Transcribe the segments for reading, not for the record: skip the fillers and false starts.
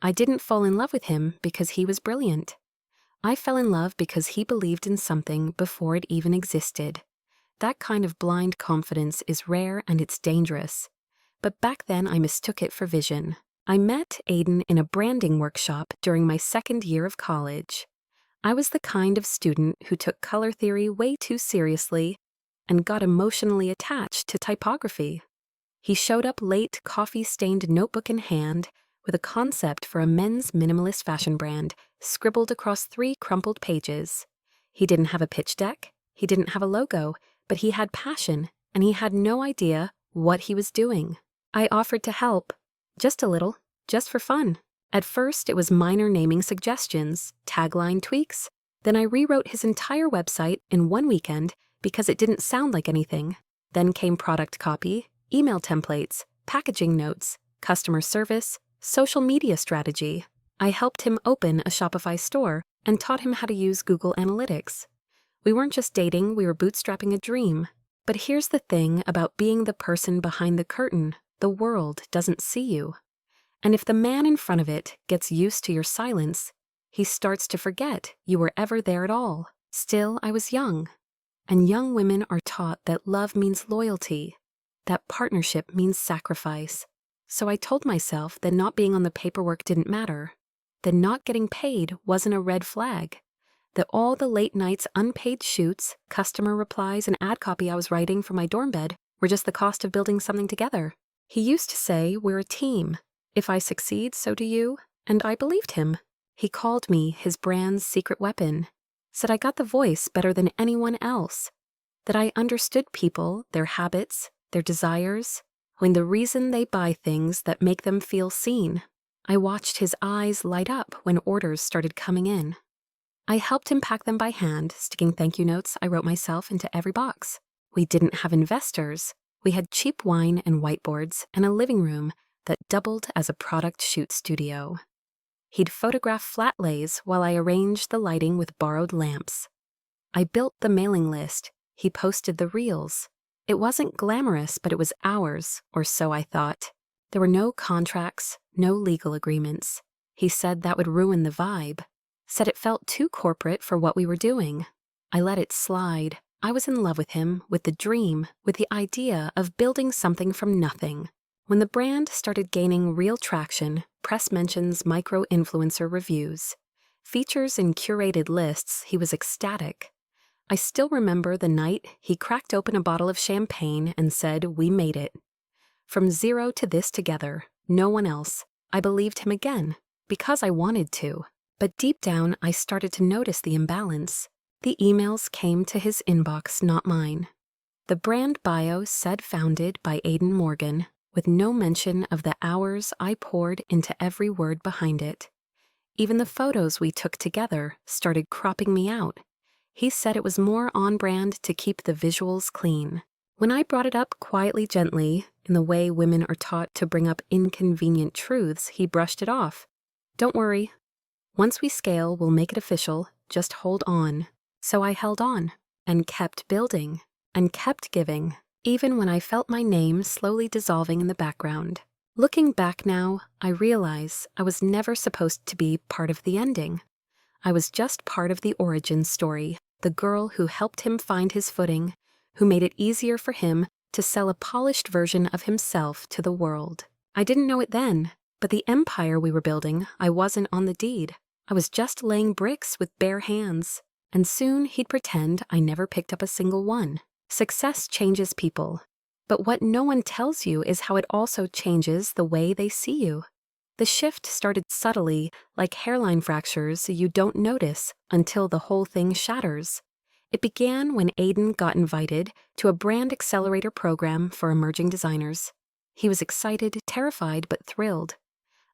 I didn't fall in love with him because he was brilliant. I fell in love because he believed in something before it even existed. That kind of blind confidence is rare and it's dangerous. But back then I mistook it for vision. I met Aiden in a branding workshop during my second year of college. I was the kind of student who took color theory way too seriously and got emotionally attached to typography. He showed up late, coffee-stained notebook in hand, with a concept for a men's minimalist fashion brand scribbled across 3 crumpled pages. He didn't have a pitch deck, he didn't have a logo, but he had passion, and he had no idea what he was doing. I offered to help, just a little, just for fun. At first, it was minor naming suggestions, tagline tweaks. Then I rewrote his entire website in one weekend because it didn't sound like anything. Then came product copy, email templates, packaging notes, customer service, social media strategy. I helped him open a Shopify store and taught him how to use Google Analytics. We weren't just dating, we were bootstrapping a dream. But here's the thing about being the person behind the curtain: the world doesn't see you. And if the man in front of it gets used to your silence, he starts to forget you were ever there at all. Still, I was young. And young women are taught that love means loyalty, that partnership means sacrifice. So I told myself that not being on the paperwork didn't matter, that not getting paid wasn't a red flag, that all the late nights, unpaid shoots, customer replies, and ad copy I was writing for my dorm bed were just the cost of building something together. He used to say, "We're a team. If I succeed, so do you." And I believed him. He called me his brand's secret weapon, said I got the voice better than anyone else, that I understood people, their habits, their desires, when the reason they buy things that make them feel seen. I watched his eyes light up when orders started coming in. I helped him pack them by hand, sticking thank you notes I wrote myself into every box. We didn't have investors. We had cheap wine and whiteboards and a living room that doubled as a product shoot studio. He'd photograph flat lays while I arranged the lighting with borrowed lamps. I built the mailing list. He posted the reels. It wasn't glamorous, but it was ours, or so I thought. There were no contracts, no legal agreements. He said that would ruin the vibe. Said it felt too corporate for what we were doing. I let it slide. I was in love with him, with the dream, with the idea of building something from nothing. When the brand started gaining real traction, press mentions, micro-influencer reviews, features in curated lists, he was ecstatic. I still remember the night he cracked open a bottle of champagne and said, "We made it." From zero to this together, no one else. I believed him again, because I wanted to. But deep down, I started to notice the imbalance. The emails came to his inbox, not mine. The brand bio said founded by Aiden Morgan, with no mention of the hours I poured into every word behind it. Even the photos we took together started cropping me out. He said it was more on brand to keep the visuals clean. When I brought it up quietly, gently, in the way women are taught to bring up inconvenient truths, he brushed it off. "Don't worry. Once we scale, we'll make it official. Just hold on." So I held on, and kept building, and kept giving, even when I felt my name slowly dissolving in the background. Looking back now, I realize I was never supposed to be part of the ending. I was just part of the origin story, the girl who helped him find his footing, who made it easier for him to sell a polished version of himself to the world. I didn't know it then, but the empire we were building, I wasn't on the deed. I was just laying bricks with bare hands, and soon he'd pretend I never picked up a single one. Success changes people, but what no one tells you is how it also changes the way they see you. The shift started subtly, like hairline fractures you don't notice until the whole thing shatters. It began when Aiden got invited to a brand accelerator program for emerging designers. He was excited, terrified, but thrilled.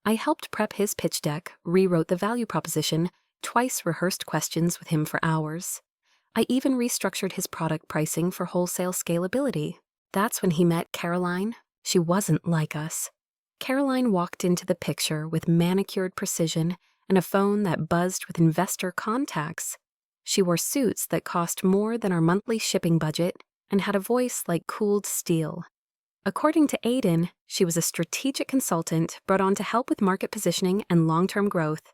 I helped prep his pitch deck, rewrote the value proposition, twice rehearsed questions with him for hours. I even restructured his product pricing for wholesale scalability. That's when he met Caroline. She wasn't like us. Caroline walked into the picture with manicured precision and a phone that buzzed with investor contacts. She wore suits that cost more than our monthly shipping budget and had a voice like cooled steel. According to Aiden, she was a strategic consultant brought on to help with market positioning and long-term growth.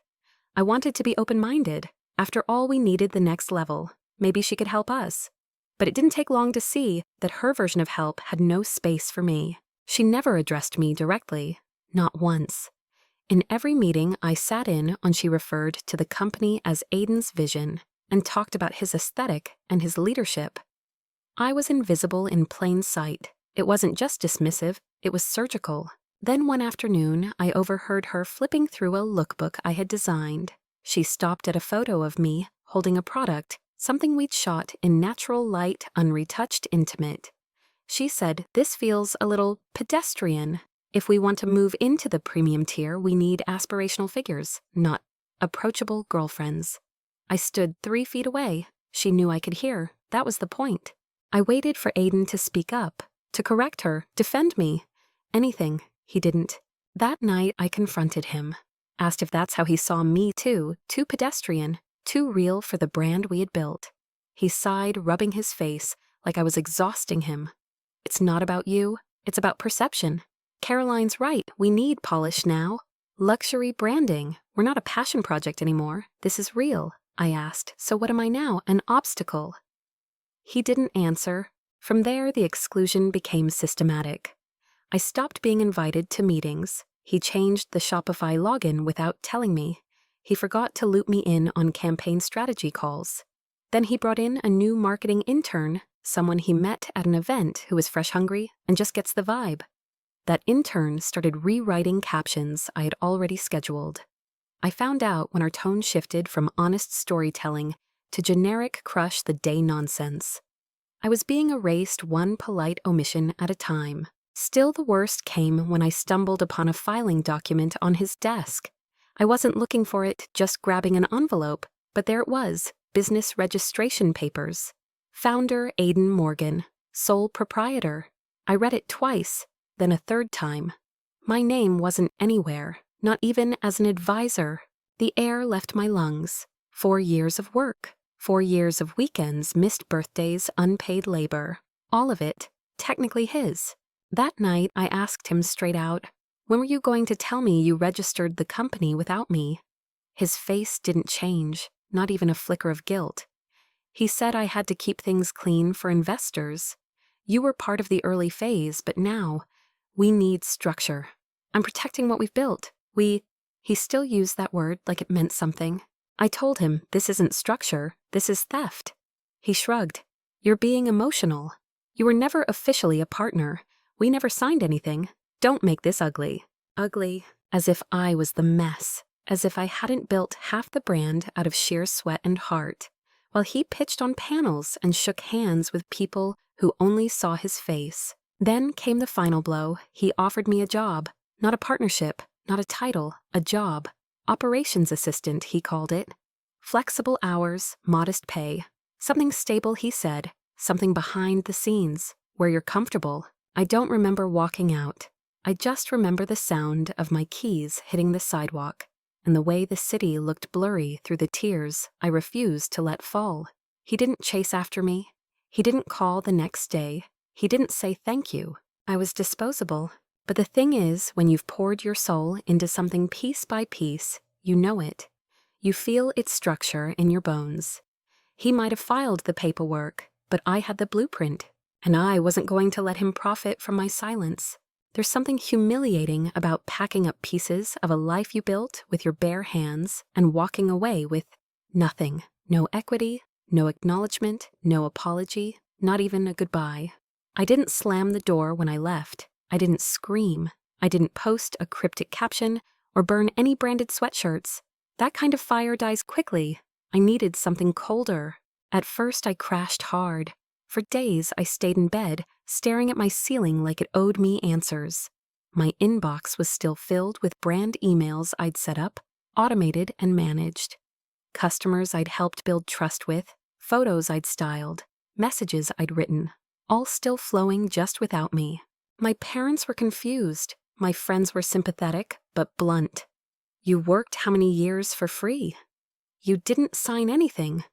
I wanted to be open-minded. After all, we needed the next level. Maybe she could help us. But it didn't take long to see that her version of help had no space for me. She never addressed me directly, not once. In every meeting I sat in on, she referred to the company as Aiden's vision and talked about his aesthetic and his leadership. I was invisible in plain sight. It wasn't just dismissive, it was surgical. Then one afternoon, I overheard her flipping through a lookbook I had designed. She stopped at a photo of me holding a product, something we'd shot in natural light, unretouched, intimate. She said, "This feels a little pedestrian. If we want to move into the premium tier, we need aspirational figures, not approachable girlfriends." I stood 3 feet away. She knew I could hear. That was the point. I waited for Aiden to speak up, to correct her, defend me. Anything. He didn't. That night, I confronted him. Asked if that's how he saw me too pedestrian, too real for the brand we had built. He sighed, rubbing his face like I was exhausting him. "It's not about you. It's about perception. Caroline's right. We need polish now. Luxury branding. We're not a passion project anymore. This is real." I asked, "So what am I now? An obstacle?" He didn't answer. From there, the exclusion became systematic. I stopped being invited to meetings. He changed the Shopify login without telling me. He forgot to loop me in on campaign strategy calls. Then he brought in a new marketing intern, someone he met at an event who was fresh hungry and just gets the vibe. That intern started rewriting captions I had already scheduled. I found out when our tone shifted from honest storytelling to generic crush the day nonsense. I was being erased one polite omission at a time. Still, the worst came when I stumbled upon a filing document on his desk. I wasn't looking for it, just grabbing an envelope, but there it was, business registration papers. Founder Aiden Morgan, sole proprietor. I read it twice, then a third time. My name wasn't anywhere, not even as an advisor. The air left my lungs. 4 years of work, 4 years of weekends, missed birthdays, unpaid labor. All of it, technically his. That night, I asked him straight out, "When were you going to tell me you registered the company without me?" His face didn't change, not even a flicker of guilt. He said I had to keep things clean for investors. "You were part of the early phase, but now, we need structure. I'm protecting what we've built. He still used that word like it meant something. I told him, "This isn't structure, this is theft." He shrugged. "You're being emotional. You were never officially a partner. We never signed anything. Don't make this ugly." Ugly, as if I was the mess, as if I hadn't built half the brand out of sheer sweat and heart, while he pitched on panels and shook hands with people who only saw his face. Then came the final blow. He offered me a job, not a partnership, not a title, a job. Operations assistant, he called it. Flexible hours, modest pay. Something stable, he said. Something behind the scenes, where you're comfortable. I don't remember walking out. I just remember the sound of my keys hitting the sidewalk, and the way the city looked blurry through the tears I refused to let fall. He didn't chase after me. He didn't call the next day. He didn't say thank you. I was disposable. But the thing is, when you've poured your soul into something piece by piece, you know it. You feel its structure in your bones. He might have filed the paperwork, but I had the blueprint, and I wasn't going to let him profit from my silence. There's something humiliating about packing up pieces of a life you built with your bare hands and walking away with nothing. No equity, no acknowledgement, no apology, not even a goodbye. I didn't slam the door when I left. I didn't scream. I didn't post a cryptic caption or burn any branded sweatshirts. That kind of fire dies quickly. I needed something colder. At first, I crashed hard. For days, I stayed in bed, staring at my ceiling like it owed me answers. My inbox was still filled with brand emails I'd set up, automated and managed. Customers I'd helped build trust with, photos I'd styled, messages I'd written, all still flowing just without me. My parents were confused. My friends were sympathetic, but blunt. "You worked how many years for free? You didn't sign anything.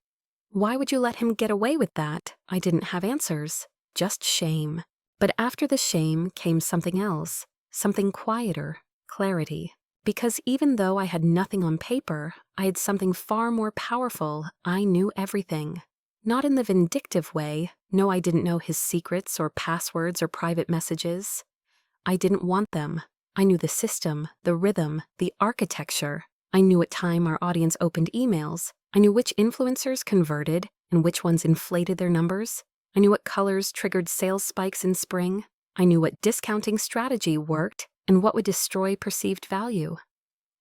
Why would you let him get away with that?" I didn't have answers, just shame. But after the shame came something else, something quieter, clarity. Because even though I had nothing on paper, I had something far more powerful. I knew everything. Not in the vindictive way. No, I didn't know his secrets or passwords or private messages. I didn't want them. I knew the system, the rhythm, the architecture. I knew what time our audience opened emails. I knew which influencers converted and which ones inflated their numbers. I knew what colors triggered sales spikes in spring. I knew what discounting strategy worked and what would destroy perceived value.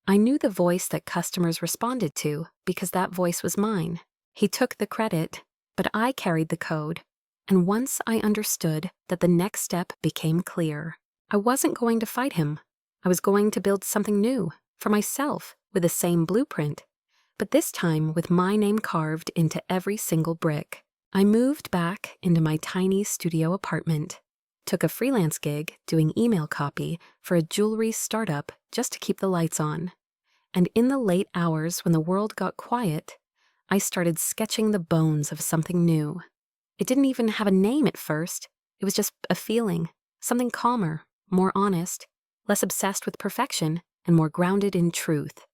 I knew the voice that customers responded to because that voice was mine. He took the credit, but I carried the code. And once I understood that, the next step became clear. I wasn't going to fight him. I was going to build something new, for myself, with the same blueprint, but this time with my name carved into every single brick. I moved back into my tiny studio apartment, took a freelance gig doing email copy for a jewelry startup just to keep the lights on. And in the late hours when the world got quiet, I started sketching the bones of something new. It didn't even have a name at first. It was just a feeling, something calmer, more honest, less obsessed with perfection, and more grounded in truth.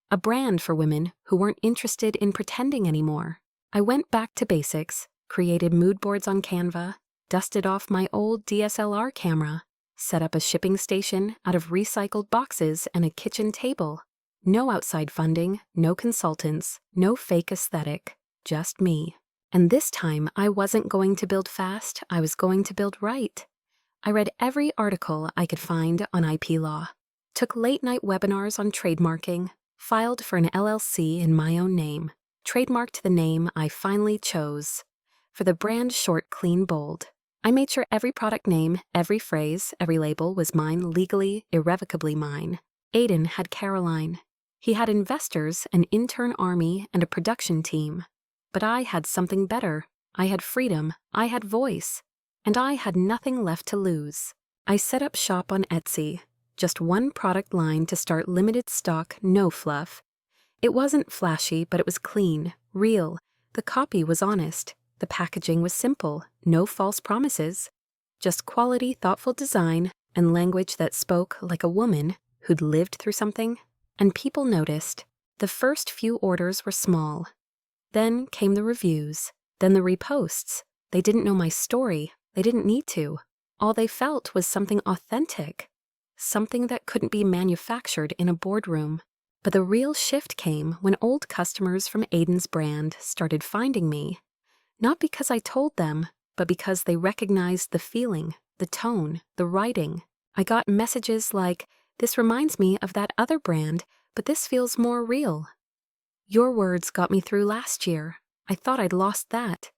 A brand for women who weren't interested in pretending anymore. I went back to basics, created mood boards on Canva, dusted off my old DSLR camera, set up a shipping station out of recycled boxes and a kitchen table. No outside funding, no consultants, no fake aesthetic, just me. And this time, I wasn't going to build fast, I was going to build right. I read every article I could find on IP law, took late-night webinars on trademarking, filed for an LLC in my own name, trademarked the name I finally chose. For the brand short, clean, bold. I made sure every product name, every phrase, every label was mine, legally, irrevocably mine. Aiden had Caroline. He had investors, an intern army, and a production team. But I had something better. I had freedom, I had voice, and I had nothing left to lose. I set up shop on Etsy, just one product line to start, limited stock, no fluff. It wasn't flashy, but it was clean, real. The copy was honest. The packaging was simple, no false promises. Just quality, thoughtful design, and language that spoke like a woman who'd lived through something. And people noticed. The first few orders were small. Then came the reviews, then the reposts. They didn't know my story. They didn't need to. All they felt was something authentic, something that couldn't be manufactured in a boardroom. But the real shift came when old customers from Aiden's brand started finding me. Not because I told them, but because they recognized the feeling, the tone, the writing. I got messages like, "This reminds me of that other brand, but this feels more real. Your words got me through last year. I thought I'd lost that."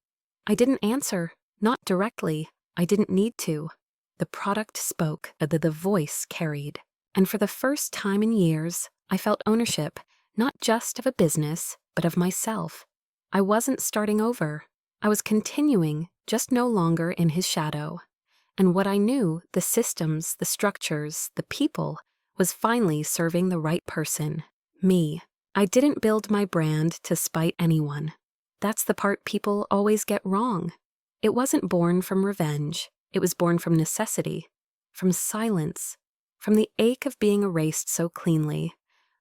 I didn't answer, not directly. I didn't need to. The product spoke, the voice carried. And for the first time in years, I felt ownership, not just of a business, but of myself. I wasn't starting over. I was continuing, just no longer in his shadow. And what I knew, the systems, the structures, the people, was finally serving the right person, me. I didn't build my brand to spite anyone. That's the part people always get wrong. It wasn't born from revenge. It was born from necessity, from silence, from the ache of being erased so cleanly.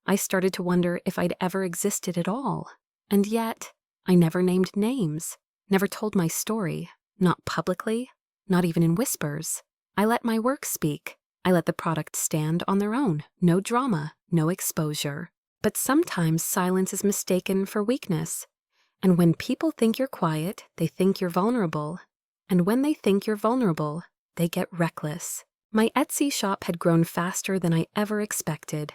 I started to wonder if I'd ever existed at all. And yet, I never named names, never told my story, not publicly, not even in whispers. I let my work speak. I let the products stand on their own. No drama, no exposure. But sometimes silence is mistaken for weakness. And when people think you're quiet, they think you're vulnerable. And when they think you're vulnerable, they get reckless. My Etsy shop had grown faster than I ever expected.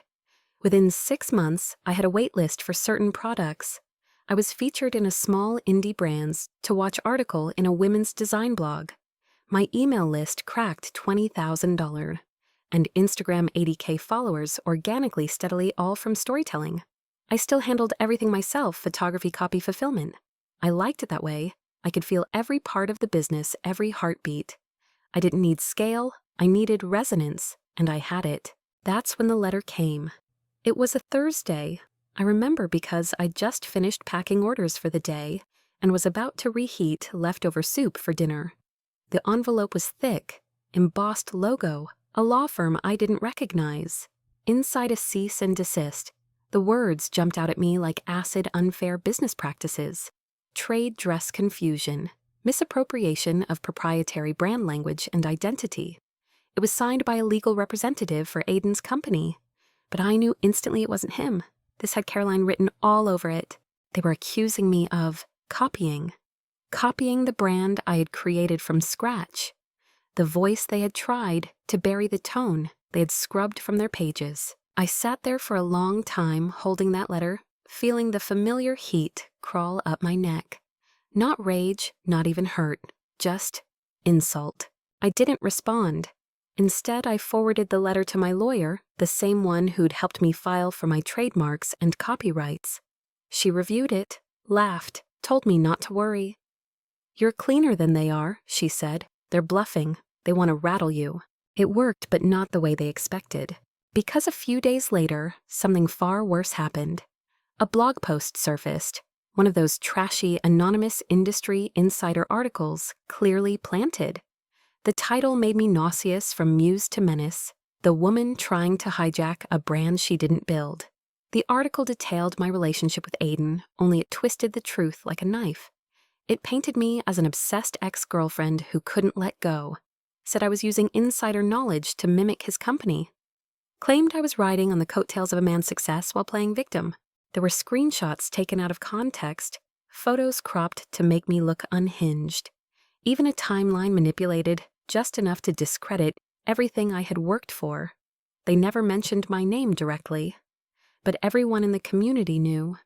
Within 6 months, I had a wait list for certain products. I was featured in a small indie brands to watch article in a women's design blog. My email list cracked $20,000, and Instagram 80K followers organically, steadily, all from storytelling. I still handled everything myself, photography, copy, fulfillment. I liked it that way. I could feel every part of the business, every heartbeat. I didn't need scale, I needed resonance, and I had it. That's when the letter came. It was a Thursday. I remember because I'd just finished packing orders for the day and was about to reheat leftover soup for dinner. The envelope was thick, embossed logo, a law firm I didn't recognize. Inside a cease and desist, the words jumped out at me like acid unfair business practices. Trade dress confusion, misappropriation of proprietary brand language and identity. It was signed by a legal representative for Aiden's company, but I knew instantly it wasn't him. This had Caroline written all over it. They were accusing me of copying the brand I had created from scratch, the voice they had tried to bury, the tone they had scrubbed from their pages. I sat there for a long time holding that letter, feeling the familiar heat crawl up my neck. Not rage, not even hurt, just insult. I didn't respond. Instead, I forwarded the letter to my lawyer, the same one who'd helped me file for my trademarks and copyrights. She reviewed it, laughed, told me not to worry. "You're cleaner than they are," she said. "They're bluffing. They want to rattle you." It worked, but not the way they expected. Because a few days later, something far worse happened. A blog post surfaced, one of those trashy, anonymous industry insider articles, clearly planted. The title made me nauseous from muse to menace, "The Woman Trying to Hijack a Brand She Didn't Build." The article detailed my relationship with Aiden, only it twisted the truth like a knife. It painted me as an obsessed ex-girlfriend who couldn't let go, said I was using insider knowledge to mimic his company, claimed I was riding on the coattails of a man's success while playing victim. There were screenshots taken out of context, photos cropped to make me look unhinged, even a timeline manipulated just enough to discredit everything I had worked for. They never mentioned my name directly, but everyone in the community knew,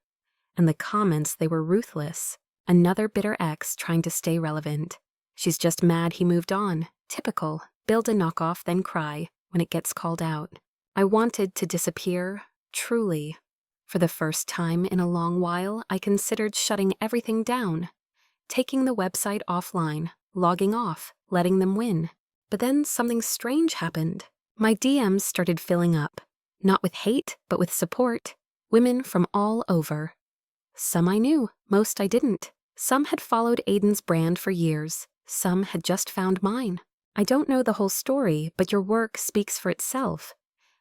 and the comments, they were ruthless. Another bitter ex trying to stay relevant. She's just mad he moved on. Typical. Build a knockoff, then cry when it gets called out. I wanted to disappear, truly. For the first time in a long while, I considered shutting everything down, taking the website offline, logging off, letting them win. But then something strange happened. My DMs started filling up, not with hate, but with support. Women from all over. Some I knew, most I didn't. Some had followed Aiden's brand for years. Some had just found mine. "I don't know the whole story, but your work speaks for itself.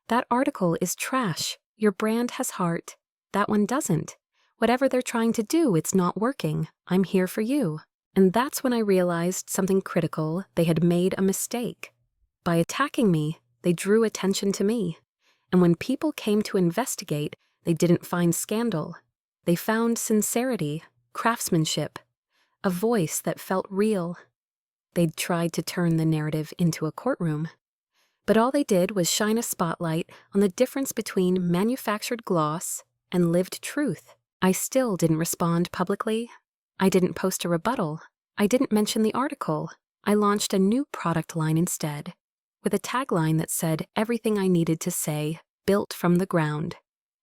That article is trash. Your brand has heart. That one doesn't. Whatever they're trying to do, it's not working. I'm here for you." And that's when I realized something critical. They had made a mistake. By attacking me, they drew attention to me. And when people came to investigate, they didn't find scandal. They found sincerity, craftsmanship, a voice that felt real. They'd tried to turn the narrative into a courtroom, but all they did was shine a spotlight on the difference between manufactured gloss and lived truth. I still didn't respond publicly. I didn't post a rebuttal. I didn't mention the article. I launched a new product line instead, with a tagline that said everything I needed to say, built from the ground,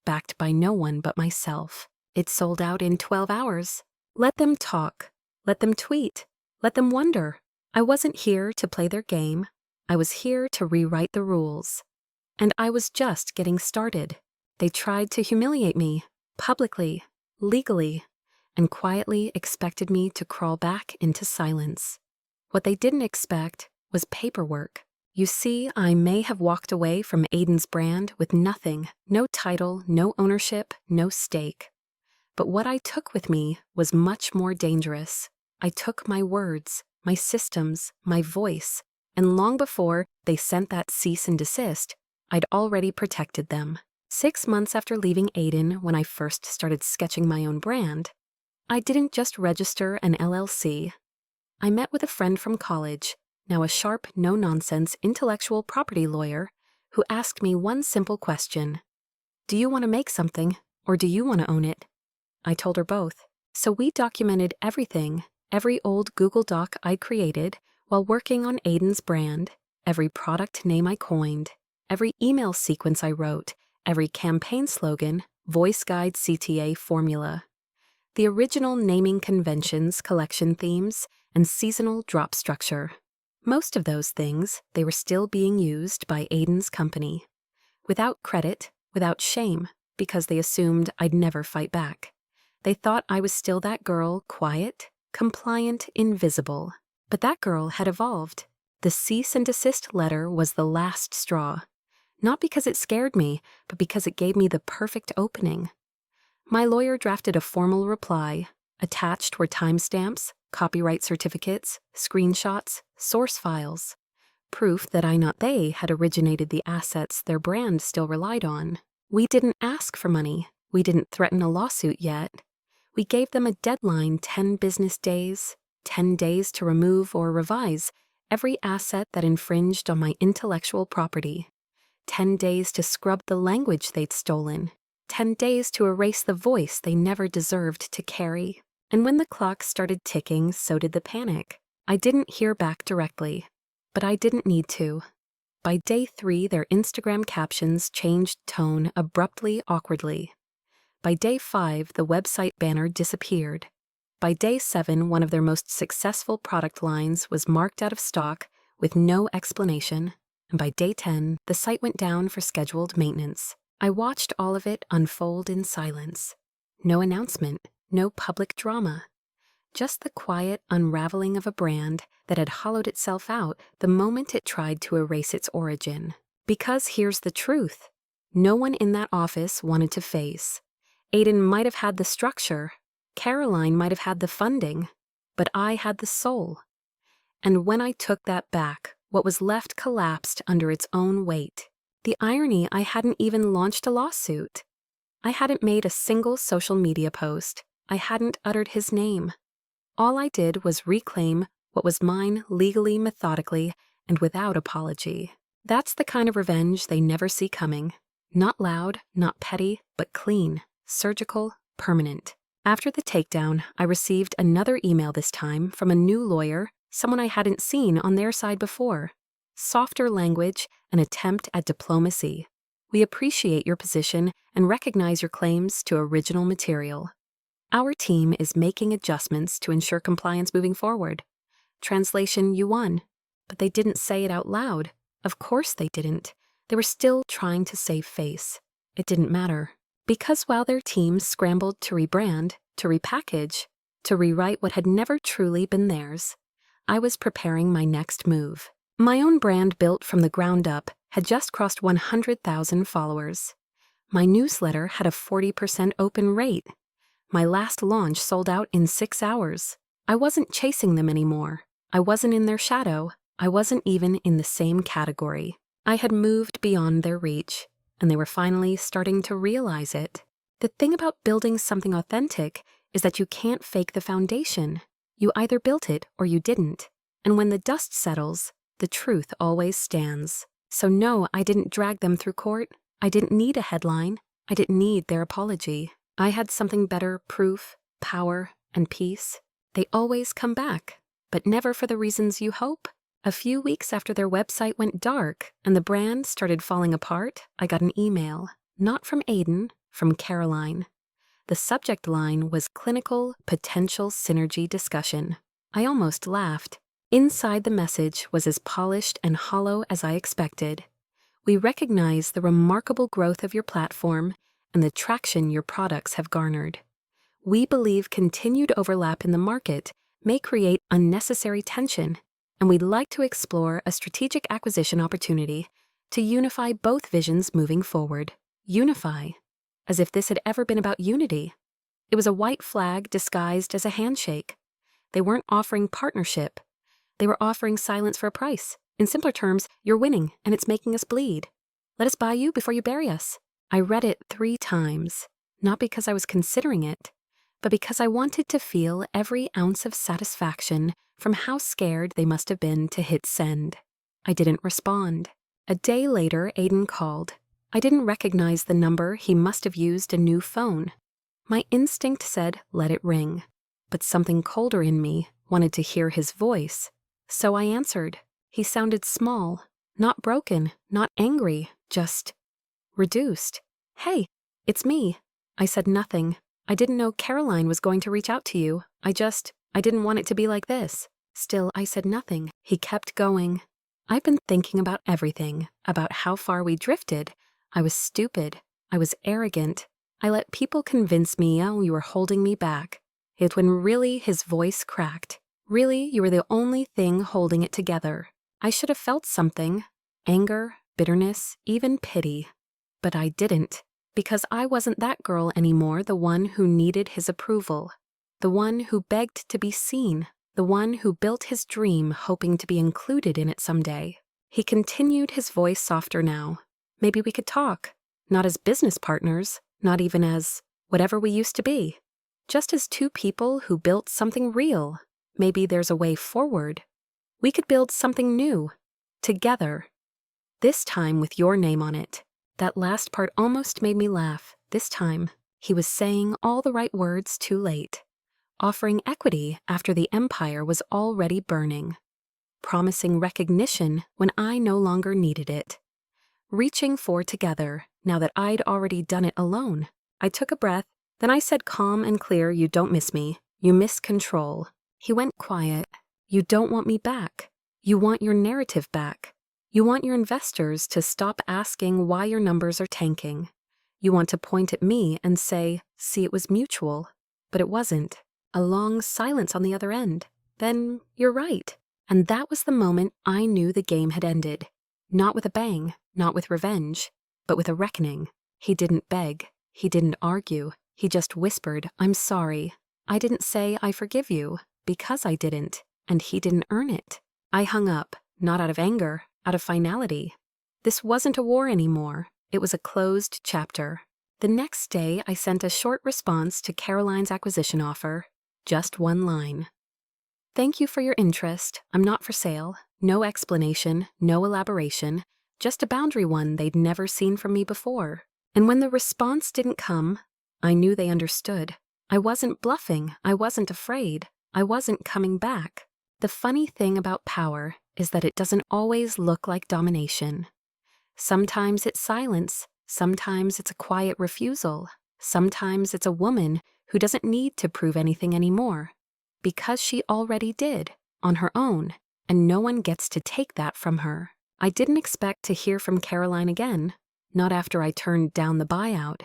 backed by no one but myself. It sold out in 12 hours. Let them talk. Let them tweet. Let them wonder. I wasn't here to play their game. I was here to rewrite the rules. And I was just getting started. They tried to humiliate me, publicly, legally, and quietly expected me to crawl back into silence. What they didn't expect was paperwork. You see, I may have walked away from Aiden's brand with nothing, no title, no ownership, no stake. But what I took with me was much more dangerous. I took my words, my systems, my voice, and long before they sent that cease and desist, I'd already protected them. 6 months after leaving Aiden, when I first started sketching my own brand, I didn't just register an LLC. I met with a friend from college, now a sharp, no-nonsense intellectual property lawyer, who asked me one simple question. "Do you want to make something, or do you want to own it?" I told her both. So we documented everything, every old Google Doc I created while working on Aiden's brand, every product name I coined, every email sequence I wrote, every campaign slogan, voice guide CTA formula, the original naming conventions, collection themes, and seasonal drop structure. Most of those things, they were still being used by Aiden's company. Without credit, without shame, because they assumed I'd never fight back. They thought I was still that girl, quiet, compliant, invisible. But that girl had evolved. The cease and desist letter was the last straw. Not because it scared me, but because it gave me the perfect opening. My lawyer drafted a formal reply. Attached were timestamps, copyright certificates, screenshots, source files. Proof that I, not they, had originated the assets their brand still relied on. We didn't ask for money. We didn't threaten a lawsuit yet. We gave them a deadline, 10 business days, 10 days to remove or revise every asset that infringed on my intellectual property. 10 days to scrub the language they'd stolen. 10 days to erase the voice they never deserved to carry. And when the clock started ticking, so did the panic. I didn't hear back directly, but I didn't need to. By day 3, their Instagram captions changed tone abruptly, awkwardly. By day 5, the website banner disappeared. By day 7, one of their most successful product lines was marked out of stock with no explanation. And by day 10, the site went down for scheduled maintenance. I watched all of it unfold in silence. No announcement, no public drama. Just the quiet unraveling of a brand that had hollowed itself out the moment it tried to erase its origin. Because here's the truth. No one in that office wanted to face. Aiden might have had the structure. Caroline might have had the funding. But I had the soul. And when I took that back, what was left collapsed under its own weight. The irony, I hadn't even launched a lawsuit. I hadn't made a single social media post. I hadn't uttered his name. All I did was reclaim what was mine legally, methodically, and without apology. That's the kind of revenge they never see coming. Not loud, not petty, but clean, surgical, permanent. After the takedown, I received another email this time from a new lawyer, someone I hadn't seen on their side before. Softer language, an attempt at diplomacy. We appreciate your position and recognize your claims to original material. Our team is making adjustments to ensure compliance moving forward. Translation, you won. But they didn't say it out loud. Of course they didn't. They were still trying to save face. It didn't matter. Because while their team scrambled to rebrand, to repackage, to rewrite what had never truly been theirs, I was preparing my next move. My own brand, built from the ground up, had just crossed 100,000 followers. My newsletter had a 40% open rate. My last launch sold out in 6 hours. I wasn't chasing them anymore. I wasn't in their shadow. I wasn't even in the same category. I had moved beyond their reach, and they were finally starting to realize it. The thing about building something authentic is that you can't fake the foundation. You either built it or you didn't. And when the dust settles, the truth always stands. So no, I didn't drag them through court. I didn't need a headline. I didn't need their apology. I had something better: proof, power, and peace. They always come back, but never for the reasons you hope. A few weeks after their website went dark and the brand started falling apart, I got an email. Not from Aiden, from Caroline. The subject line was Clinical Potential Synergy Discussion. I almost laughed. Inside the message was as polished and hollow as I expected. We recognize the remarkable growth of your platform and the traction your products have garnered. We believe continued overlap in the market may create unnecessary tension, and we'd like to explore a strategic acquisition opportunity to unify both visions moving forward. Unify. As if this had ever been about unity. It was a white flag disguised as a handshake. They weren't offering partnership. They were offering silence for a price. In simpler terms, you're winning, and it's making us bleed. Let us buy you before you bury us. I read it 3 times, not because I was considering it, but because I wanted to feel every ounce of satisfaction from how scared they must have been to hit send. I didn't respond. A day later, Aiden called. I didn't recognize the number. He must have used a new phone. My instinct said, let it ring. But something colder in me wanted to hear his voice. So I answered. He sounded small, not broken, not angry, just reduced. Hey, it's me. I said nothing. I didn't know Caroline was going to reach out to you. I didn't want it to be like this. Still, I said nothing. He kept going. I've been thinking about everything, about how far we drifted. I was stupid. I was arrogant. I let people convince me, oh, you were holding me back. Yet when really his voice cracked. Really, you were the only thing holding it together. I should have felt something, anger, bitterness, even pity. But I didn't, because I wasn't that girl anymore, the one who needed his approval, the one who begged to be seen, the one who built his dream hoping to be included in it someday. He continued, his voice softer now. Maybe we could talk, not as business partners, not even as whatever we used to be, just as two people who built something real. Maybe there's a way forward. We could build something new, together. This time with your name on it. That last part almost made me laugh. This time, he was saying all the right words too late. Offering equity after the empire was already burning. Promising recognition when I no longer needed it. Reaching for together now that I'd already done it alone. I took a breath, then I said calm and clear, you don't miss me. You miss control. He went quiet. You don't want me back. You want your narrative back. You want your investors to stop asking why your numbers are tanking. You want to point at me and say, see, it was mutual. But it wasn't. A long silence on the other end. Then, you're right. And that was the moment I knew the game had ended. Not with a bang, not with revenge, but with a reckoning. He didn't beg. He didn't argue. He just whispered, I'm sorry. I didn't say I forgive you, because I didn't, and he didn't earn it. I hung up, not out of anger, out of finality. This wasn't a war anymore. It was a closed chapter. The next day, I sent a short response to Caroline's acquisition offer. Just one line. Thank you for your interest. I'm not for sale. No explanation, no elaboration, just a boundary one they'd never seen from me before. And when the response didn't come, I knew they understood. I wasn't bluffing. I wasn't afraid. I wasn't coming back. The funny thing about power is that it doesn't always look like domination. Sometimes it's silence. Sometimes it's a quiet refusal. Sometimes it's a woman who doesn't need to prove anything anymore, because she already did, on her own, and no one gets to take that from her. I didn't expect to hear from Caroline again, not after I turned down the buyout,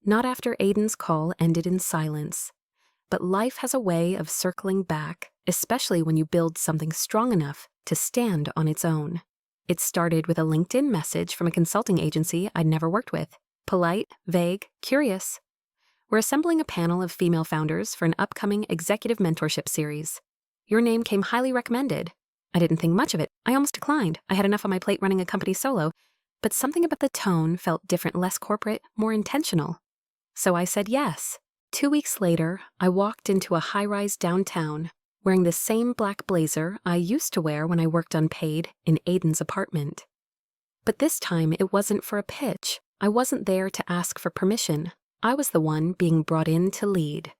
not after Aiden's call ended in silence. But life has a way of circling back, especially when you build something strong enough to stand on its own. It started with a LinkedIn message from a consulting agency I'd never worked with. Polite, vague, curious. We're assembling a panel of female founders for an upcoming executive mentorship series. Your name came highly recommended. I didn't think much of it. I almost declined. I had enough on my plate running a company solo, but something about the tone felt different, less corporate, more intentional. So I said yes. 2 weeks later, I walked into a high-rise downtown, wearing the same black blazer I used to wear when I worked unpaid in Aiden's apartment. But this time, it wasn't for a pitch. I wasn't there to ask for permission. I was the one being brought in to lead.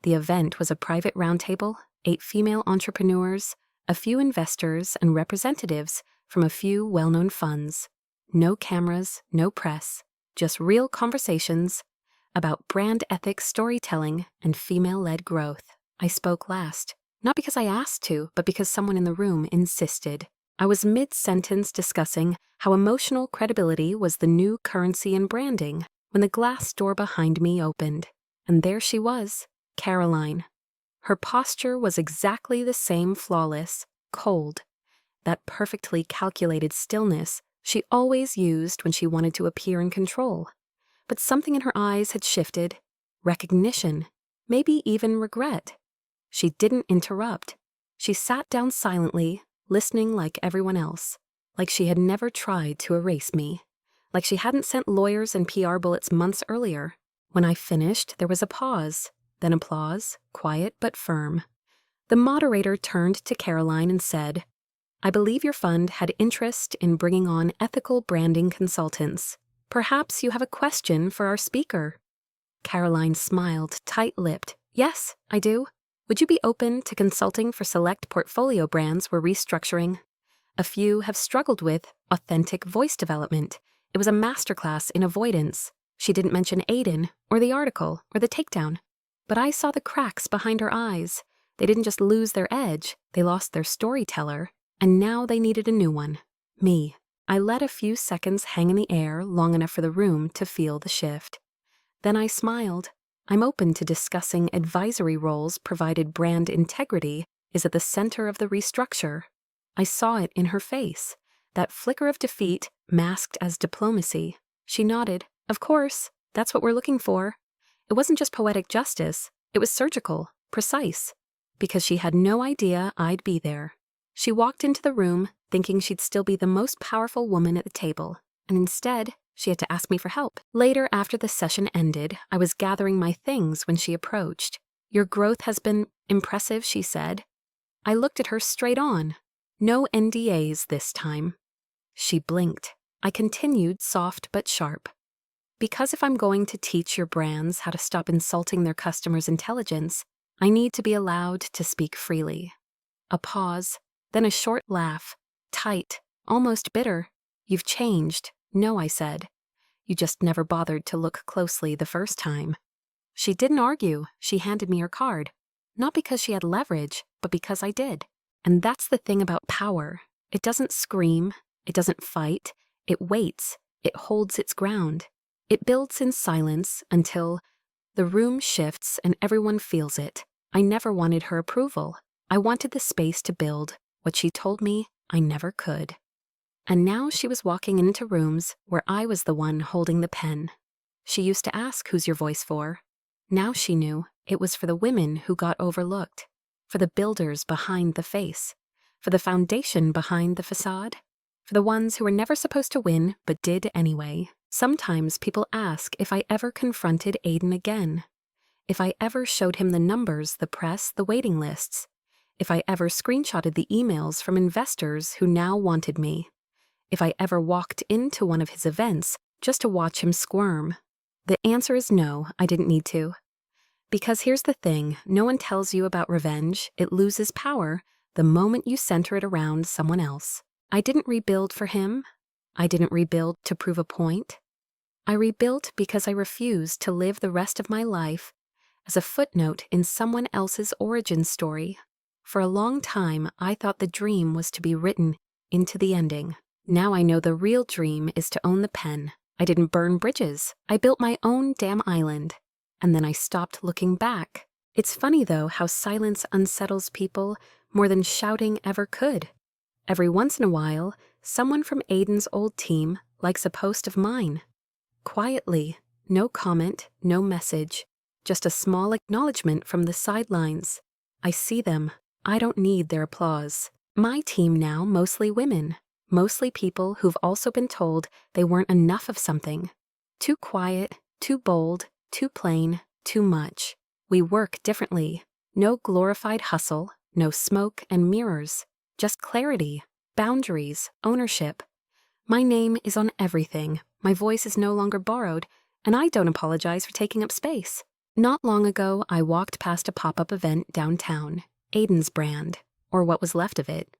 The event was a private roundtable, 8 female entrepreneurs, a few investors, and representatives from a few well-known funds. No cameras, no press, just real conversations about brand ethics, storytelling, and female-led growth. I spoke last, not because I asked to, but because someone in the room insisted. I was mid-sentence discussing how emotional credibility was the new currency in branding when the glass door behind me opened, and there she was, Caroline. Her posture was exactly the same, flawless, cold, that perfectly calculated stillness she always used when she wanted to appear in control. But something in her eyes had shifted, recognition, maybe even regret. She didn't interrupt. She sat down silently, listening like everyone else, like she had never tried to erase me, like she hadn't sent lawyers and PR bullets months earlier. When I finished, there was a pause, then applause, quiet but firm. The moderator turned to Caroline and said, I believe your fund had interest in bringing on ethical branding consultants. Perhaps you have a question for our speaker. Caroline smiled, tight-lipped. Yes, I do. Would you be open to consulting for select portfolio brands we're restructuring? A few have struggled with authentic voice development. It was a masterclass in avoidance. She didn't mention Aiden, or the article, or the takedown. But I saw the cracks behind her eyes. They didn't just lose their edge, they lost their storyteller, and now they needed a new one. Me. I let a few seconds hang in the air, long enough for the room to feel the shift. Then I smiled. I'm open to discussing advisory roles provided brand integrity is at the center of the restructure. I saw it in her face, that flicker of defeat masked as diplomacy. She nodded. Of course, that's what we're looking for. It wasn't just poetic justice, it was surgical, precise, because she had no idea I'd be there. She walked into the room thinking she'd still be the most powerful woman at the table, and instead, she had to ask me for help. Later, after the session ended, I was gathering my things when she approached. Your growth has been impressive, she said. I looked at her straight on. No NDAs this time. She blinked. I continued, soft but sharp. Because if I'm going to teach your brands how to stop insulting their customers' intelligence, I need to be allowed to speak freely. A pause, then a short laugh, tight, almost bitter. You've changed. No, I said. You just never bothered to look closely the first time. She didn't argue. She handed me her card. Not because she had leverage, but because I did. And that's the thing about power. It doesn't scream. It doesn't fight. It waits. It holds its ground. It builds in silence until the room shifts and everyone feels it. I never wanted her approval. I wanted the space to build what she told me I never could. And now she was walking into rooms where I was the one holding the pen. She used to ask, who's your voice for? Now she knew it was for the women who got overlooked, for the builders behind the face, for the foundation behind the facade, for the ones who were never supposed to win but did anyway. Sometimes people ask if I ever confronted Aiden again, if I ever showed him the numbers, the press, the waiting lists, if I ever screenshotted the emails from investors who now wanted me, if I ever walked into one of his events just to watch him squirm. The answer is no, I didn't need to. Because here's the thing, no one tells you about revenge. It loses power the moment you center it around someone else. I didn't rebuild for him. I didn't rebuild to prove a point. I rebuilt because I refused to live the rest of my life as a footnote in someone else's origin story. For a long time, I thought the dream was to be written into the ending. Now I know the real dream is to own the pen. I didn't burn bridges. I built my own damn island. And then I stopped looking back. It's funny, though, how silence unsettles people more than shouting ever could. Every once in a while, someone from Aiden's old team likes a post of mine. Quietly, no comment, no message, just a small acknowledgement from the sidelines. I see them. I don't need their applause. My team now, mostly women. Mostly people who've also been told they weren't enough of something. Too quiet, too bold, too plain, too much. We work differently. No glorified hustle, no smoke and mirrors. Just clarity, boundaries, ownership. My name is on everything. My voice is no longer borrowed, and I don't apologize for taking up space. Not long ago, I walked past a pop-up event downtown, Aiden's brand, or what was left of it.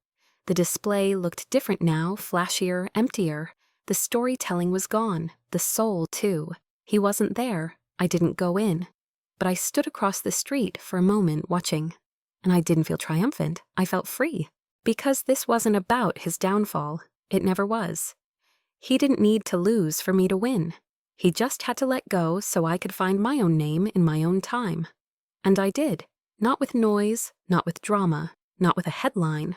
The display looked different now, flashier, emptier. The storytelling was gone, the soul too. He wasn't there. I didn't go in. But I stood across the street for a moment watching. And I didn't feel triumphant. I felt free. Because this wasn't about his downfall. It never was. He didn't need to lose for me to win. He just had to let go so I could find my own name in my own time. And I did. Not with noise, not with drama, not with a headline,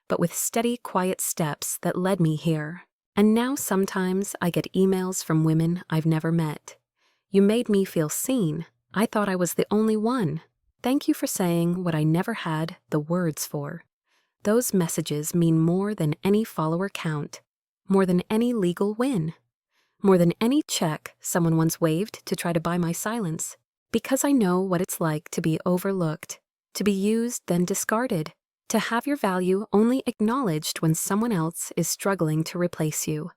but with steady, quiet steps that led me here. And now sometimes I get emails from women I've never met. You made me feel seen. I thought I was the only one. Thank you for saying what I never had the words for. Those messages mean more than any follower count, more than any legal win, more than any check someone once waved to try to buy my silence. Because I know what it's like to be overlooked, to be used then discarded, to have your value only acknowledged when someone else is struggling to replace you.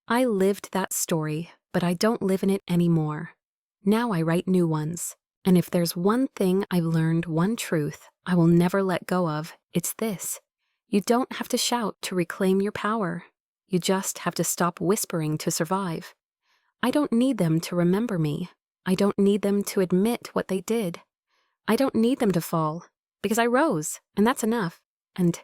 I lived that story, but I don't live in it anymore. Now I write new ones. And if there's one thing I've learned, one truth I will never let go of, it's this. You don't have to shout to reclaim your power. You just have to stop whispering to survive. I don't need them to remember me. I don't need them to admit what they did. I don't need them to fall, because I rose, and that's enough. And